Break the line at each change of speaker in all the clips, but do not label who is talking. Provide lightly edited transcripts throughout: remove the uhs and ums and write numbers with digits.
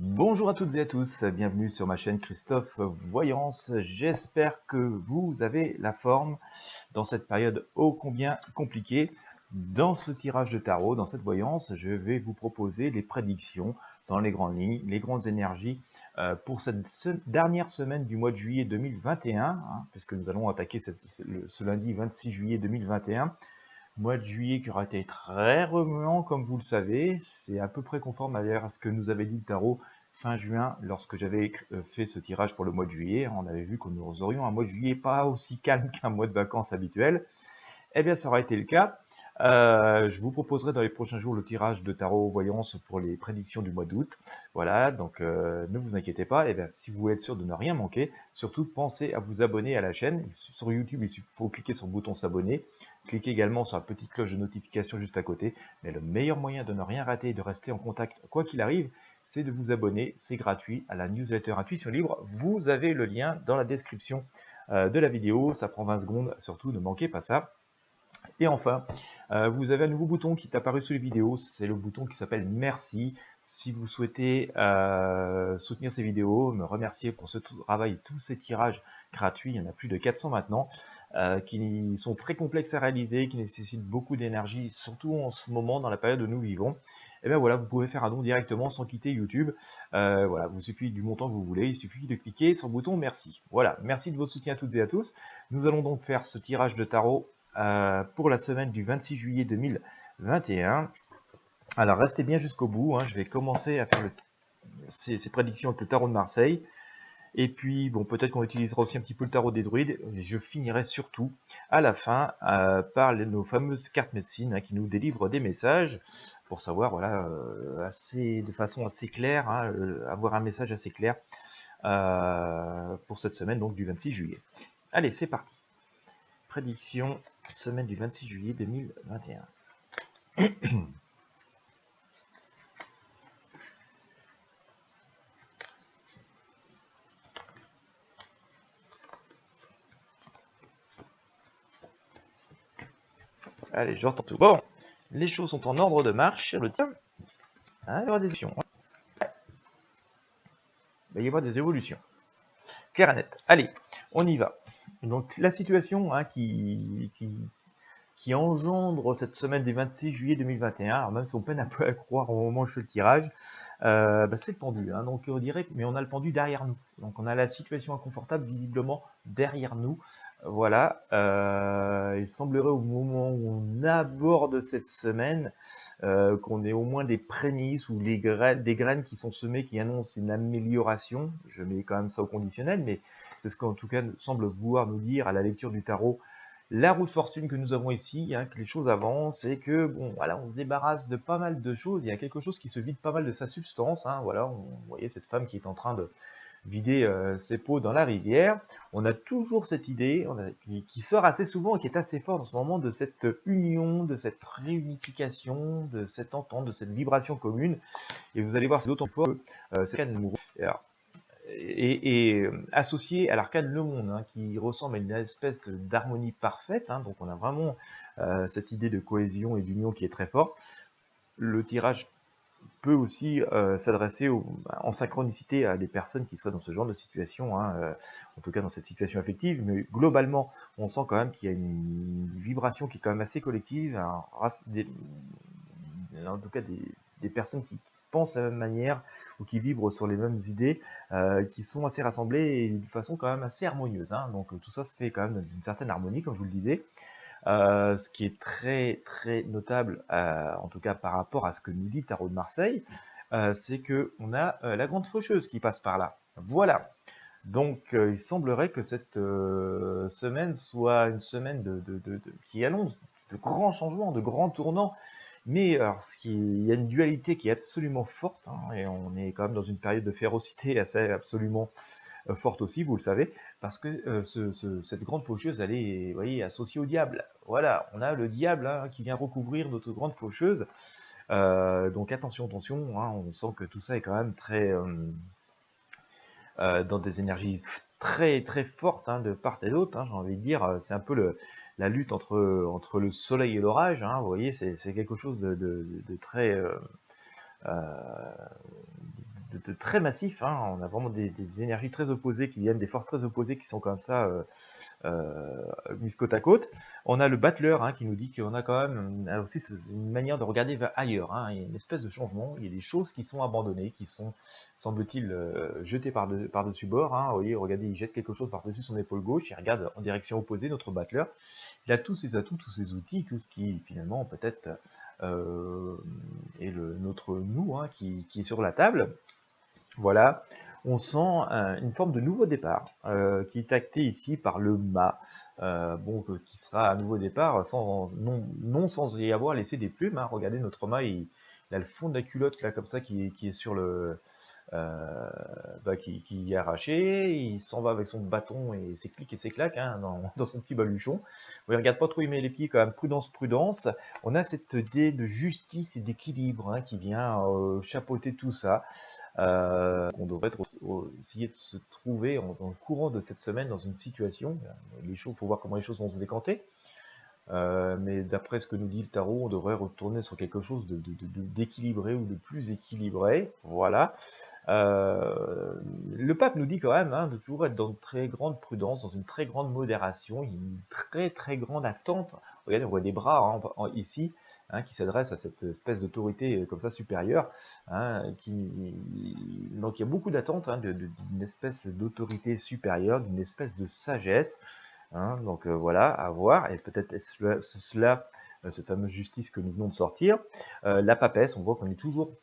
Bonjour à toutes et à tous, bienvenue sur ma chaîne Christophe Voyance. J'espère que vous avez la forme dans cette période ô combien compliquée. Dans ce tirage de tarot, dans cette voyance, je vais vous proposer les prédictions dans les grandes lignes, les grandes énergies pour cette dernière semaine du mois de juillet 2021, puisque nous allons attaquer ce lundi 26 juillet 2021. Mois de juillet qui aura été très remuant, comme vous le savez. C'est à peu près conforme à ce que nous avait dit le tarot fin juin, lorsque j'avais fait ce tirage pour le mois de juillet. On avait vu que nous aurions un mois de juillet pas aussi calme qu'un mois de vacances habituel. Eh bien, ça aura été le cas. Je vous proposerai dans les prochains jours le tirage de tarot voyance pour les prédictions du mois d'août. Voilà, donc ne vous inquiétez pas. Eh bien, si vous voulez être sûr de ne rien manquer, surtout pensez à vous abonner à la chaîne. Sur YouTube, il faut cliquer sur le bouton s'abonner. Cliquez également sur la petite cloche de notification juste à côté. Mais le meilleur moyen de ne rien rater et de rester en contact quoi qu'il arrive, c'est de vous abonner. C'est gratuit à la newsletter Intuition Libre. Vous avez le lien dans la description de la vidéo. Ça prend 20 secondes. Surtout, ne manquez pas ça. Et enfin, vous avez un nouveau bouton qui est apparu sous les vidéos, c'est le bouton qui s'appelle Merci. Si vous souhaitez soutenir ces vidéos, me remercier pour ce travail, tous ces tirages gratuits, il y en a plus de 400 maintenant, qui sont très complexes à réaliser, qui nécessitent beaucoup d'énergie, surtout en ce moment, dans la période où nous vivons. Et bien voilà, vous pouvez faire un don directement sans quitter YouTube. Voilà, vous suffit du montant que vous voulez, il suffit de cliquer sur le bouton Merci. Voilà, merci de votre soutien à toutes et à tous. Nous allons donc faire ce tirage de tarot pour la semaine du 26 juillet 2021. Alors restez bien jusqu'au bout, je vais commencer à faire ces prédictions avec le tarot de Marseille. Et puis, bon, peut-être qu'on utilisera aussi un petit peu le tarot des druides. Et je finirai surtout à la fin par nos fameuses cartes médecine qui nous délivrent des messages pour savoir, voilà, de façon assez claire, avoir un message assez clair pour cette semaine, donc du 26 juillet. Allez, c'est parti. Prédiction, semaine du 26 juillet 2021. Allez, j'entends tout. Bon, les choses sont en ordre de marche. Le tien, il va y avoir des évolutions. Il va y avoir des évolutions. Clair et net. Allez, on y va. Donc, la situation qui engendre cette semaine du 26 juillet 2021, alors même si on peine un peu à croire au moment où je fais le tirage, c'est le pendu. Donc on dirait, mais on a le pendu derrière nous. Donc on a la situation inconfortable visiblement derrière nous. Voilà. Il semblerait au moment où on aborde cette semaine qu'on ait au moins des prémices ou des graines qui sont semées qui annoncent une amélioration. Je mets quand même ça au conditionnel, mais c'est ce qu'en tout cas semble vouloir nous dire à la lecture du tarot la roue de fortune que nous avons ici, que les choses avancent et que bon, voilà, on se débarrasse de pas mal de choses. Il y a quelque chose qui se vide pas mal de sa substance. Voilà, vous voyez cette femme qui est en train de vider ses pots dans la rivière. On a toujours cette idée qui sort assez souvent et qui est assez forte en ce moment de cette union, de cette réunification, de cette entente, de cette vibration commune. Et vous allez voir, c'est d'autant plus fort que c'est amoureux. Et associé à l'arcane Le Monde, qui ressemble à une espèce d'harmonie parfaite. Donc on a vraiment cette idée de cohésion et d'union qui est très forte. Le tirage peut aussi s'adresser en synchronicité à des personnes qui seraient dans ce genre de situation, en tout cas dans cette situation affective, mais globalement, on sent quand même qu'il y a une vibration qui est quand même assez collective, en tout cas des personnes qui pensent de la même manière ou qui vibrent sur les mêmes idées, qui sont assez rassemblées et de façon quand même assez harmonieuse. Donc tout ça se fait quand même dans une certaine harmonie, comme je vous le disais. Ce qui est très très notable, en tout cas par rapport à ce que nous dit Tarot de Marseille, c'est qu'on a la grande faucheuse qui passe par là. Voilà. Donc il semblerait que cette semaine soit une semaine qui annonce de grands changements, de grands tournants. Mais alors, il y a une dualité qui est absolument forte, et on est quand même dans une période de férocité absolument forte aussi, vous le savez, parce que cette grande faucheuse, elle est, vous voyez, associée au diable. Voilà, on a le diable qui vient recouvrir notre grande faucheuse. Donc attention, on sent que tout ça est quand même très dans des énergies très très fortes de part et d'autre. J'ai envie de dire, c'est un peu la lutte entre le soleil et l'orage. Vous voyez, c'est quelque chose de très très massif, hein, on a vraiment des énergies très opposées qui viennent, des forces très opposées qui sont comme ça mises côte à côte. On a le battleur qui nous dit qu'on a quand même aussi une manière de regarder vers ailleurs. Il y a une espèce de changement, il y a des choses qui sont abandonnées, qui sont, semble-t-il, jetées par-dessus bord. Vous voyez, regardez, il jette quelque chose par-dessus son épaule gauche, il regarde en direction opposée, notre battleur. Il a tous ses atouts, tous ses outils, tout ce qui finalement peut-être est notre nous qui est sur la table. Voilà, on sent une forme de nouveau départ qui est acté ici par le mât, qui sera un nouveau départ non sans y avoir laissé des plumes. Regardez, notre mât, il a le fond de la culotte là comme ça qui est sur le qui est arraché, il s'en va avec son bâton et ses clics et ses claques dans son petit baluchon. Il regarde pas trop, il met les pieds quand même, prudence, prudence. On a cette idée de justice et d'équilibre qui vient chapeauter tout ça. On devrait essayer de se trouver dans le courant de cette semaine dans une situation. Il faut voir comment les choses vont se décanter. Mais d'après ce que nous dit le tarot, on devrait retourner sur quelque chose d'équilibré ou de plus équilibré. Voilà. Le pape nous dit quand même de toujours être dans une très grande prudence, dans une très grande modération, une très très grande attente. Regardez, on voit des bras ici qui s'adressent à cette espèce d'autorité comme ça supérieure. Donc il y a beaucoup d'attentes d'une espèce d'autorité supérieure, d'une espèce de sagesse. Donc voilà, à voir, et peut-être est-ce cela, cette fameuse justice que nous venons de sortir. La papesse, on voit qu'on est toujours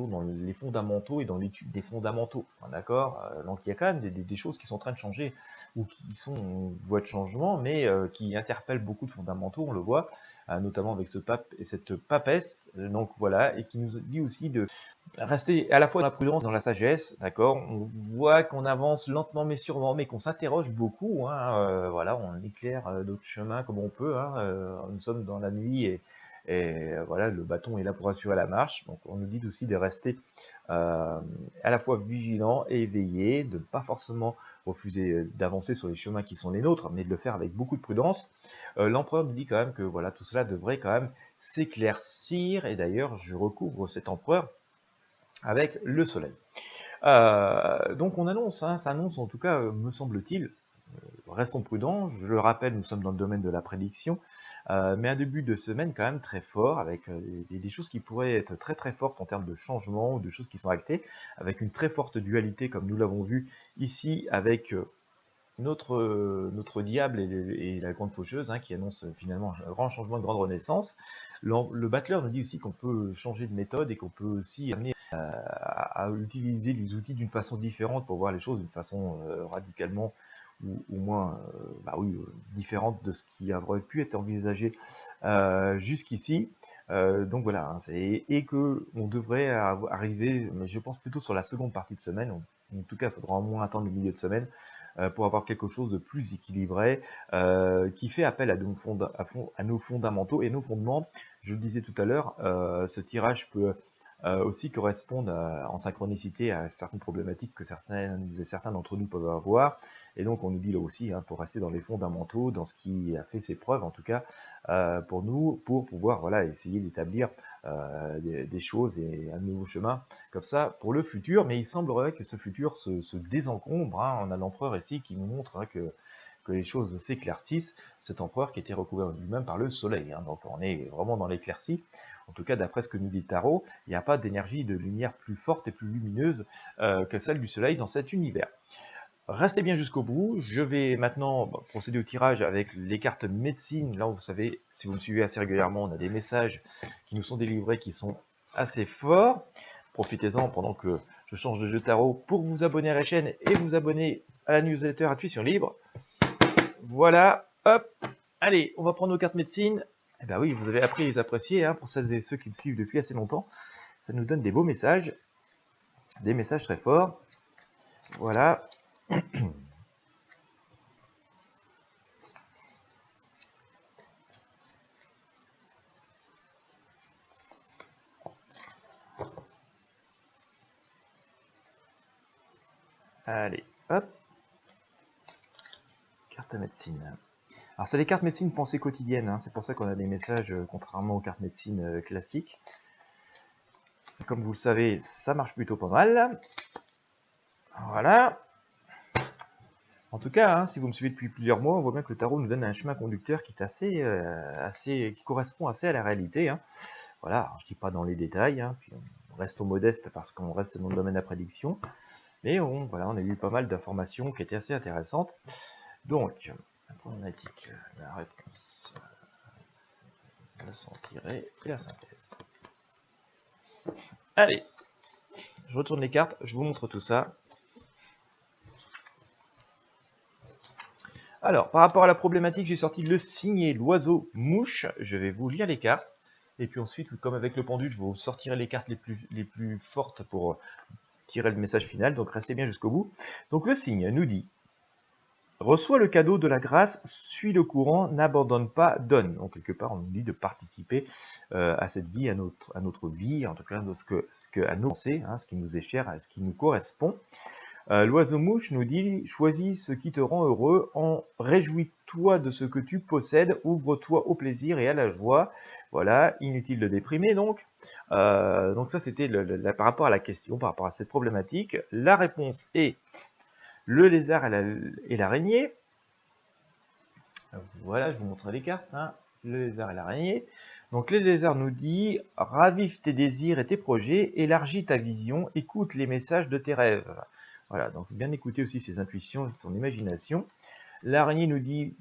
dans les fondamentaux et dans l'étude des fondamentaux, d'accord. Donc il y a quand même des choses qui sont en train de changer, ou qui sont en voie de changement, mais qui interpellent beaucoup de fondamentaux, on le voit, notamment avec ce pape et cette papesse, donc voilà, et qui nous dit aussi de rester à la fois dans la prudence, dans la sagesse, d'accord. On voit qu'on avance lentement mais sûrement, mais qu'on s'interroge beaucoup. Voilà, on éclaire d'autres chemins comme on peut. Nous sommes dans la nuit et voilà, le bâton est là pour assurer la marche. Donc, on nous dit aussi de rester à la fois vigilant et éveillé, de ne pas forcément refuser d'avancer sur les chemins qui sont les nôtres, mais de le faire avec beaucoup de prudence. L'empereur nous dit quand même que voilà, tout cela devrait quand même s'éclaircir. Et d'ailleurs, je recouvre cet empereur avec le soleil. Donc on annonce, ça annonce en tout cas, me semble-t-il, restons prudents, je le rappelle, nous sommes dans le domaine de la prédiction, mais un début de semaine quand même très fort, avec des choses qui pourraient être très très fortes en termes de changement, ou de choses qui sont actées, avec une très forte dualité comme nous l'avons vu ici avec notre diable et la grande faucheuse qui annonce finalement un grand changement, une grande renaissance. Le battleur nous dit aussi qu'on peut changer de méthode et qu'on peut aussi amener à utiliser les outils d'une façon différente pour voir les choses d'une façon radicalement ou moins différente de ce qui aurait pu être envisagé jusqu'ici. Donc voilà, et que on devrait arriver, mais je pense plutôt sur la seconde partie de semaine. En tout cas, il faudra au moins attendre le milieu de semaine pour avoir quelque chose de plus équilibré, qui fait appel à nos fondamentaux et nos fondements. Je le disais tout à l'heure, ce tirage peut aussi correspondre en synchronicité à certaines problématiques que certains d'entre nous peuvent avoir. Et donc on nous dit là aussi, faut rester dans les fondamentaux, dans ce qui a fait ses preuves en tout cas pour nous, pour pouvoir essayer d'établir des choses et un nouveau chemin comme ça pour le futur. Mais il semblerait que ce futur se désencombre. On a l'empereur ici qui nous montre que les choses s'éclaircissent. Cet empereur qui était recouvert lui-même par le soleil. Donc on est vraiment dans l'éclaircie. En tout cas, d'après ce que nous dit le tarot, il n'y a pas d'énergie de lumière plus forte et plus lumineuse que celle du soleil dans cet univers. Restez bien jusqu'au bout. Je vais maintenant procéder au tirage avec les cartes médecine. Là, vous savez, si vous me suivez assez régulièrement, on a des messages qui nous sont délivrés qui sont assez forts. Profitez-en pendant que je change de jeu tarot pour vous abonner à la chaîne et vous abonner à la newsletter Intuition Libre. Voilà, hop, allez, on va prendre nos cartes médecine. Eh bien oui, vous avez appris à les apprécier, pour celles et ceux qui me suivent depuis assez longtemps. Ça nous donne des beaux messages, des messages très forts. Voilà. Allez, hop. Carte médecine. Alors c'est les cartes médecine pensée quotidienne, c'est pour ça qu'on a des messages contrairement aux cartes médecine classiques. Comme vous le savez, ça marche plutôt pas mal. Voilà. En tout cas, hein, si vous me suivez depuis plusieurs mois, on voit bien que le tarot nous donne un chemin conducteur qui est qui correspond assez à la réalité. Hein. Voilà, alors, je ne dis pas dans les détails, hein, puis on reste au modeste parce qu'on reste dans le domaine de la prédiction. Mais voilà, on a eu pas mal d'informations qui étaient assez intéressantes. Donc, la problématique, la réponse, la leçon tirée et la synthèse. Allez, je retourne les cartes, je vous montre tout ça. Alors, par rapport à la problématique, j'ai sorti le signet, l'oiseau, mouche. Je vais vous lire les cartes. Et puis ensuite, comme avec le pendule, je vous sortirai les cartes les plus fortes pour tirer le message final. Donc, restez bien jusqu'au bout. Donc, le signe nous dit: reçois le cadeau de la grâce, suis le courant, n'abandonne pas, donne. Donc, quelque part, on nous dit de participer à cette vie, à notre vie, en tout cas, à nos pensées, hein, ce qui nous est cher, à ce qui nous correspond. L'oiseau-mouche nous dit: choisis ce qui te rend heureux, réjouis-toi de ce que tu possèdes, ouvre-toi au plaisir et à la joie. Voilà, inutile de déprimer donc. Donc ça c'était par rapport à la question, par rapport à cette problématique. La réponse est le lézard et l'araignée. Voilà, je vous montre les cartes. Hein. Le lézard et l'araignée. Donc les lézards nous dit: ravive tes désirs et tes projets, élargis ta vision, écoute les messages de tes rêves. Voilà, donc bien écouter aussi ses intuitions, son imagination. L'araignée nous dit: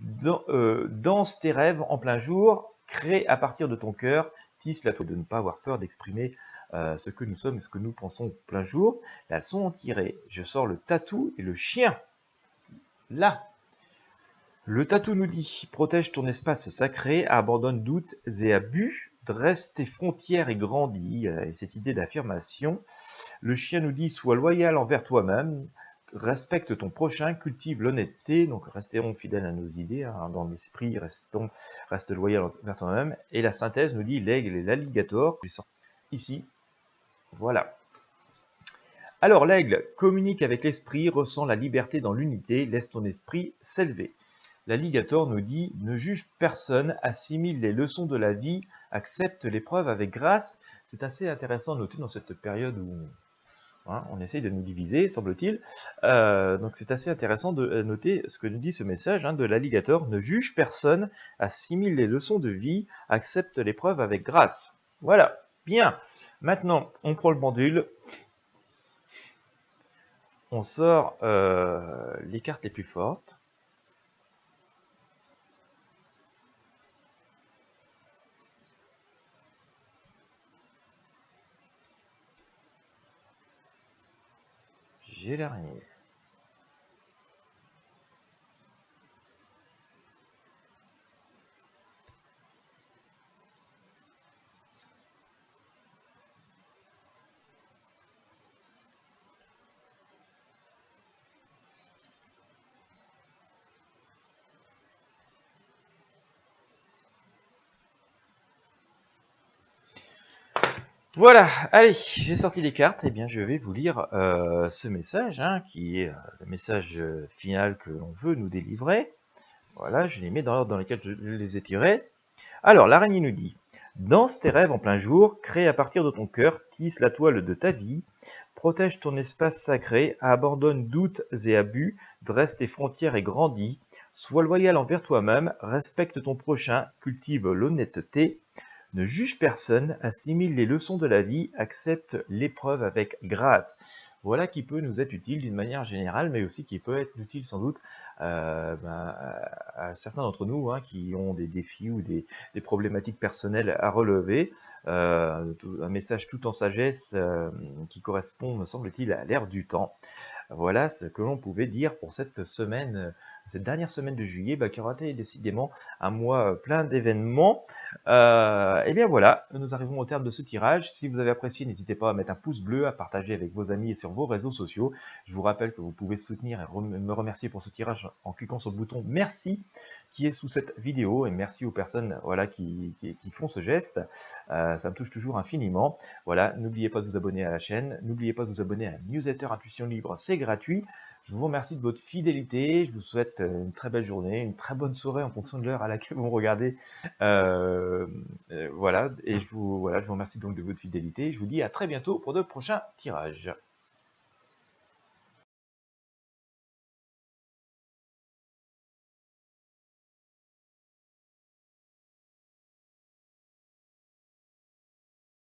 danse tes rêves en plein jour, crée à partir de ton cœur, tisse la toile, de ne pas avoir peur d'exprimer ce que nous sommes et ce que nous pensons plein jour. La leçon tirée, je sors le tatou et le chien. Là, le tatou nous dit: protège ton espace sacré, abandonne doutes et abus, dresse tes frontières et grandis. Cette idée d'affirmation. Le chien nous dit: sois loyal envers toi-même, respecte ton prochain, cultive l'honnêteté. Donc restons fidèles à nos idées, hein, dans l'esprit, reste loyal envers toi-même. Et la synthèse nous dit: l'aigle et l'alligator. J'ai sorti ici. Voilà. Alors l'aigle communique avec l'esprit, ressent la liberté dans l'unité, laisse ton esprit s'élever. L'alligator nous dit: ne juge personne, assimile les leçons de la vie, accepte l'épreuve avec grâce. C'est assez intéressant de noter dans cette période où on essaye de nous diviser, semble-t-il. Donc c'est assez intéressant de noter ce que nous dit ce message de l'alligator: ne juge personne, assimile les leçons de vie, accepte l'épreuve avec grâce. Voilà, bien. Maintenant, on prend le pendule. On sort les cartes les plus fortes. J'ai l'araignée. Voilà, allez, j'ai sorti les cartes, et bien je vais vous lire ce message, qui est le message final que l'on veut nous délivrer. Voilà, je les mets dans l'ordre dans lequel je les ai tirés. Alors, l'araignée nous dit: danse tes rêves en plein jour, crée à partir de ton cœur, tisse la toile de ta vie, protège ton espace sacré, abandonne doutes et abus, dresse tes frontières et grandis, sois loyal envers toi-même, respecte ton prochain, cultive l'honnêteté, ne juge personne, assimile les leçons de la vie, accepte l'épreuve avec grâce. Voilà qui peut nous être utile d'une manière générale, mais aussi qui peut être utile sans doute à certains d'entre nous qui ont des défis ou des problématiques personnelles à relever. Un message tout en sagesse qui correspond, me semble-t-il, à l'ère du temps. Voilà ce que l'on pouvait dire pour cette semaine, cette dernière semaine de juillet, qui aura été décidément un mois plein d'événements. Et bien voilà, nous arrivons au terme de ce tirage. Si vous avez apprécié, n'hésitez pas à mettre un pouce bleu, à partager avec vos amis et sur vos réseaux sociaux. Je vous rappelle que vous pouvez soutenir et me remercier pour ce tirage en cliquant sur le bouton merci qui est sous cette vidéo, et merci aux personnes qui font ce geste. Ça me touche toujours infiniment. Voilà, n'oubliez pas de vous abonner à la chaîne, n'oubliez pas de vous abonner à la newsletter Intuition Libre, c'est gratuit. Je vous remercie de votre fidélité. Je vous souhaite une très belle journée, une très bonne soirée en fonction de l'heure à laquelle vous me regardez. Voilà, et je vous remercie donc de votre fidélité. Je vous dis à très bientôt pour de prochains tirages.